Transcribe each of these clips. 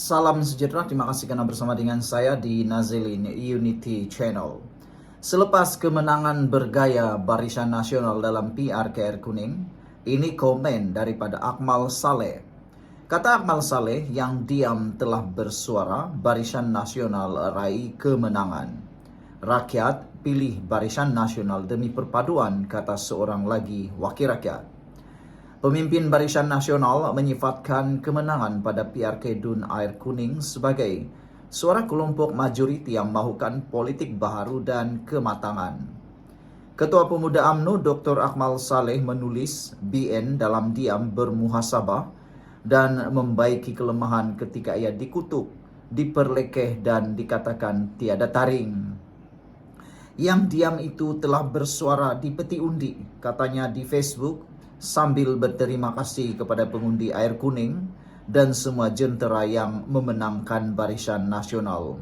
Salam sejahtera, terima kasih karena bersama dengan saya di Nazilin Unity Channel. Selepas kemenangan bergaya Barisan Nasional dalam PRKR Kuning, ini komen daripada Akmal Saleh. Kata Akmal Saleh, yang diam telah bersuara, Barisan Nasional raih kemenangan. Rakyat pilih Barisan Nasional demi perpaduan, kata seorang lagi wakil rakyat. Pemimpin Barisan Nasional menyifatkan kemenangan pada PRK Dun Air Kuning sebagai suara kelompok majoriti yang mahukan politik baharu dan kematangan. Ketua Pemuda UMNO Dr. Akmal Saleh menulis BN dalam diam bermuhasabah dan membaiki kelemahan ketika ia dikutuk, diperlekeh dan dikatakan tiada taring. Yang diam itu telah bersuara di peti undi, katanya di Facebook, sambil berterima kasih kepada pengundi Air Kuning dan semua jentera yang memenangkan Barisan Nasional.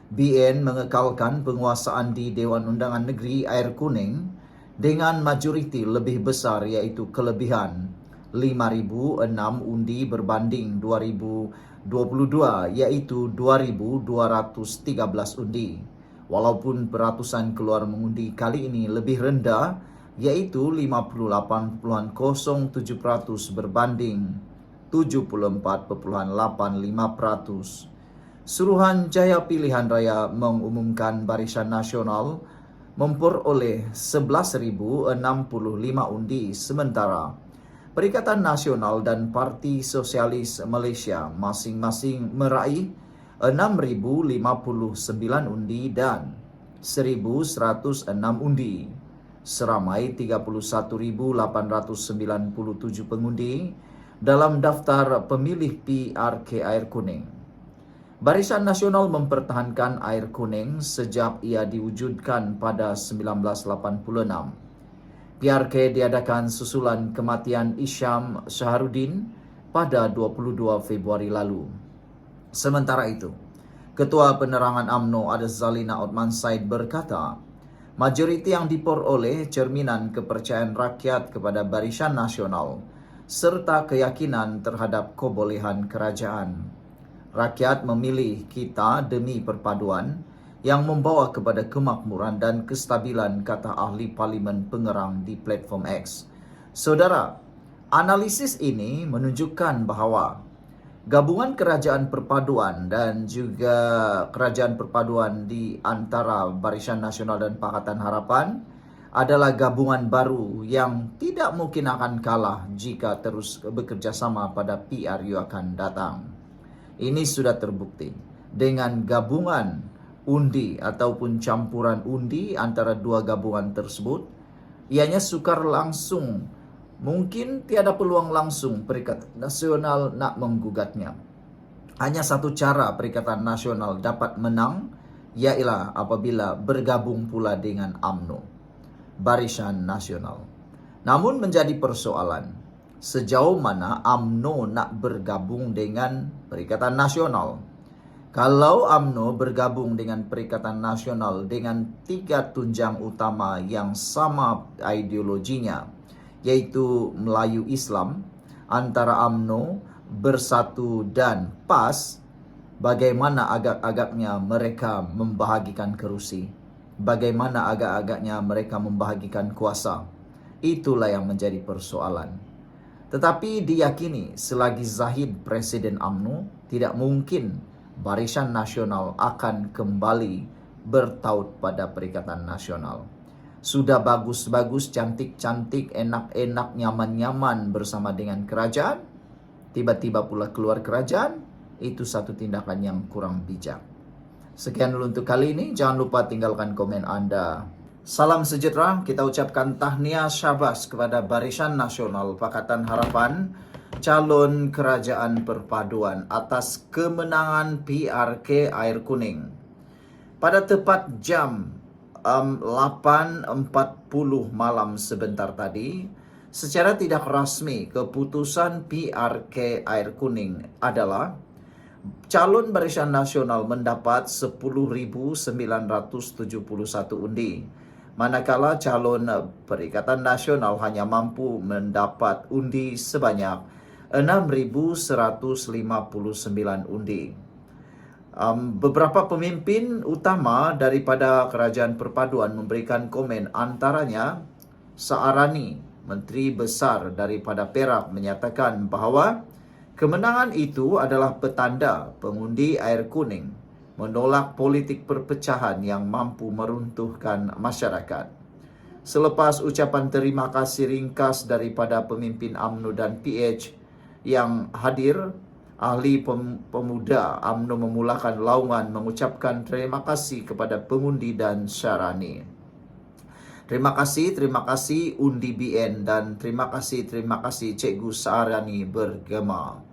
BN mengekalkan penguasaan di Dewan Undangan Negeri Air Kuning dengan majoriti lebih besar, iaitu kelebihan 5.006 undi berbanding 2022 iaitu 2.213 undi. Walaupun peratusan keluar mengundi kali ini lebih rendah, yaitu 58,07% berbanding 74,85%. Suruhanjaya Pilihan Raya mengumumkan Barisan Nasional memperoleh 11.065 undi, sementara Perikatan Nasional dan Parti Sosialis Malaysia masing-masing meraih 6.059 undi dan 1.106 undi. Seramai 31.897 pengundi dalam daftar pemilih PRK Air Kuning. Barisan Nasional mempertahankan Air Kuning sejak ia diwujudkan pada 1986. PRK diadakan susulan kematian Isyam Syahrudin pada 22 Februari lalu. Sementara itu, Ketua Penerangan UMNO Zalina Othman Said berkata, majoriti yang diperoleh cerminan kepercayaan rakyat kepada Barisan Nasional serta keyakinan terhadap kebolehan kerajaan. Rakyat memilih kita demi perpaduan yang membawa kepada kemakmuran dan kestabilan, kata ahli Parlimen Pengerang di platform X. Saudara, analisis ini menunjukkan bahawa gabungan kerajaan perpaduan dan juga kerajaan perpaduan di antara Barisan Nasional dan Pakatan Harapan adalah gabungan baru yang tidak mungkin akan kalah jika terus bekerjasama pada PRU akan datang. Ini sudah terbukti dengan gabungan undi ataupun campuran undi antara dua gabungan tersebut, ianya sukar langsung. Mungkin tiada peluang langsung Perikatan Nasional nak menggugatnya. Hanya satu cara Perikatan Nasional dapat menang, ialah apabila bergabung pula dengan UMNO, Barisan Nasional. Namun menjadi persoalan, sejauh mana UMNO nak bergabung dengan Perikatan Nasional. Kalau UMNO bergabung dengan Perikatan Nasional dengan tiga tunjang utama yang sama ideologinya, yaitu Melayu Islam, antara UMNO, Bersatu dan PAS, bagaimana agak-agaknya mereka membahagikan kerusi? Bagaimana agak-agaknya mereka membahagikan kuasa? Itulah yang menjadi persoalan. Tetapi diyakini selagi Zahid Presiden UMNO, tidak mungkin Barisan Nasional akan kembali bertaut pada Perikatan Nasional. Sudah bagus-bagus, cantik-cantik, enak-enak, nyaman-nyaman bersama dengan kerajaan, tiba-tiba pula keluar kerajaan, itu satu tindakan yang kurang bijak. Sekian dulu untuk kali ini, jangan lupa tinggalkan komen Anda. Salam sejahtera, kita ucapkan tahniah syabas kepada Barisan Nasional Pakatan Harapan, calon kerajaan perpaduan atas kemenangan PRK Air Kuning. Pada tepat jam 8.40 malam sebentar tadi, secara tidak rasmi keputusan PRK Air Kuning adalah calon Barisan Nasional mendapat 10.971 undi, manakala calon Perikatan Nasional hanya mampu mendapat undi sebanyak 6.159 undi. Beberapa pemimpin utama daripada Kerajaan Perpaduan memberikan komen, antaranya Saarani, Menteri Besar daripada Perak, menyatakan bahawa kemenangan itu adalah petanda pengundi air kuning menolak politik perpecahan yang mampu meruntuhkan masyarakat. Selepas ucapan terima kasih ringkas daripada pemimpin UMNO dan PH yang hadir, ahli pemuda UMNO memulakan laungan mengucapkan terima kasih kepada pengundi dan Syarani. Terima kasih undi BN dan terima kasih Cikgu Saarani bergema.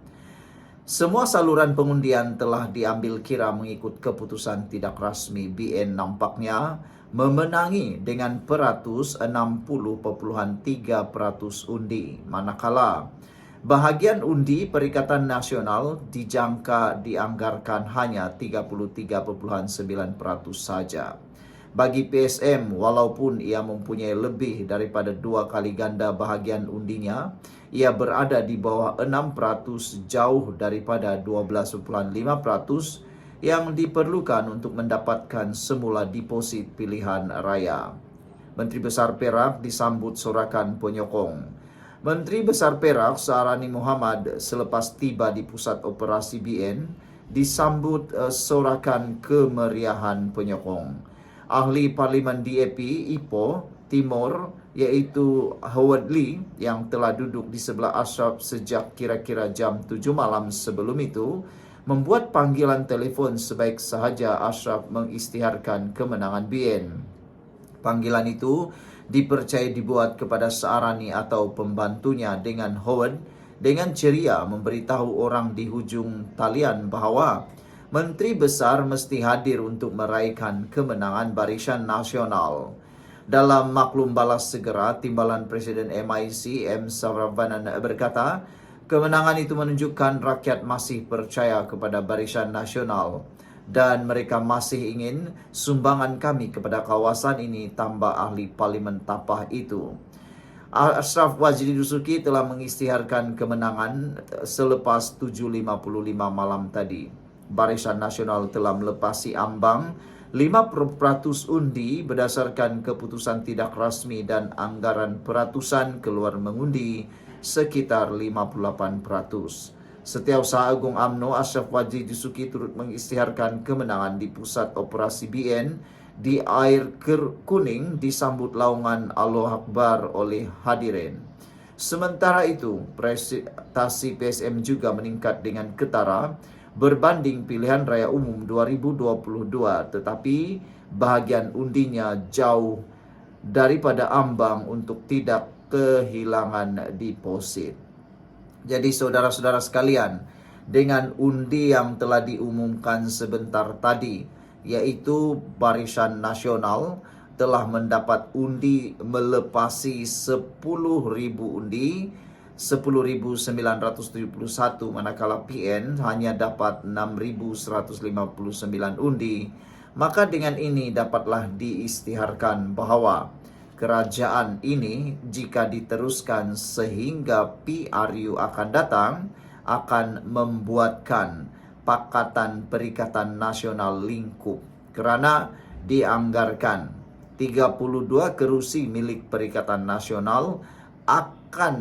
Semua saluran pengundian telah diambil kira mengikut keputusan tidak rasmi. BN nampaknya memenangi dengan peratus 60.3% undi, manakala bahagian undi Perikatan Nasional dianggarkan hanya 33.9% saja. Bagi PSM, walaupun ia mempunyai lebih daripada 2 kali ganda bahagian undinya, ia berada di bawah 6%, jauh daripada 12.5% yang diperlukan untuk mendapatkan semula deposit pilihan raya. Menteri Besar Perak disambut sorakan penyokong. Menteri Besar Perak, Saarani Muhammad, selepas tiba di pusat operasi BN, disambut sorakan kemeriahan penyokong. Ahli Parlimen DAP Ipoh Timur iaitu Howard Lee yang telah duduk di sebelah Ashraf sejak kira-kira jam 7 malam sebelum itu membuat panggilan telefon sebaik sahaja Ashraf mengisytiharkan kemenangan BN. Panggilan itu dipercaya dibuat kepada Saarani atau pembantunya dengan Howard dengan ceria memberitahu orang di hujung talian bahawa Menteri Besar mesti hadir untuk meraihkan kemenangan Barisan Nasional. Dalam maklum balas segera, Timbalan Presiden MIC M. Saravanan berkata, kemenangan itu menunjukkan rakyat masih percaya kepada Barisan Nasional dan mereka masih ingin sumbangan kami kepada kawasan ini, tambah ahli Parlimen Tapah itu. Ashraf Wajdi Dusuki telah mengisytiharkan kemenangan selepas 7.55 malam tadi. Barisan Nasional telah melepasi ambang 5% undi berdasarkan keputusan tidak rasmi dan anggaran peratusan keluar mengundi sekitar 58%. Setiausaha Agung UMNO Ashraf Wajdi Dusuki turut mengisytiharkan kemenangan di pusat operasi BN di air kuning disambut laungan Allahu Akbar oleh hadirin. Sementara itu, prestasi PSM juga meningkat dengan ketara berbanding pilihan raya umum 2022, tetapi bahagian undinya jauh daripada ambang untuk tidak kehilangan deposit. Jadi saudara-saudara sekalian, dengan undi yang telah diumumkan sebentar tadi, yaitu Barisan Nasional telah mendapat undi melepasi 10.000 undi, 10.971, manakala PN hanya dapat 6.159 undi. Maka dengan ini dapatlah diisytiharkan bahawa kerajaan ini jika diteruskan sehingga PRU akan datang, akan membuatkan Pakatan Perikatan Nasional lingkup kerana dianggarkan 32 kerusi milik Perikatan Nasional akan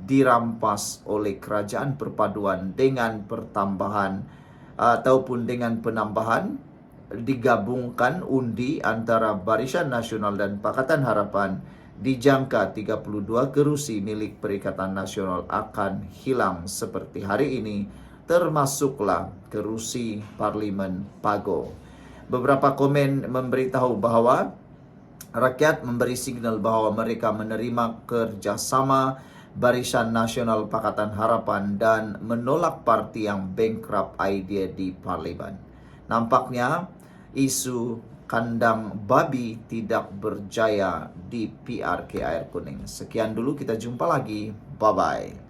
dirampas oleh Kerajaan Perpaduan dengan pertambahan ataupun dengan penambahan digabungkan undi antara Barisan Nasional dan Pakatan Harapan. Dijangka 32 kerusi milik Perikatan Nasional akan hilang seperti hari ini, termasuklah kerusi Parlimen Pago. Beberapa komen memberitahu bahawa rakyat memberi signal bahawa mereka menerima kerjasama Barisan Nasional Pakatan Harapan dan menolak parti yang bankrupt idea di Parlimen. Nampaknya isu kandang babi tidak berjaya di PRK Air Kuning. Sekian dulu, kita jumpa lagi. Bye-bye.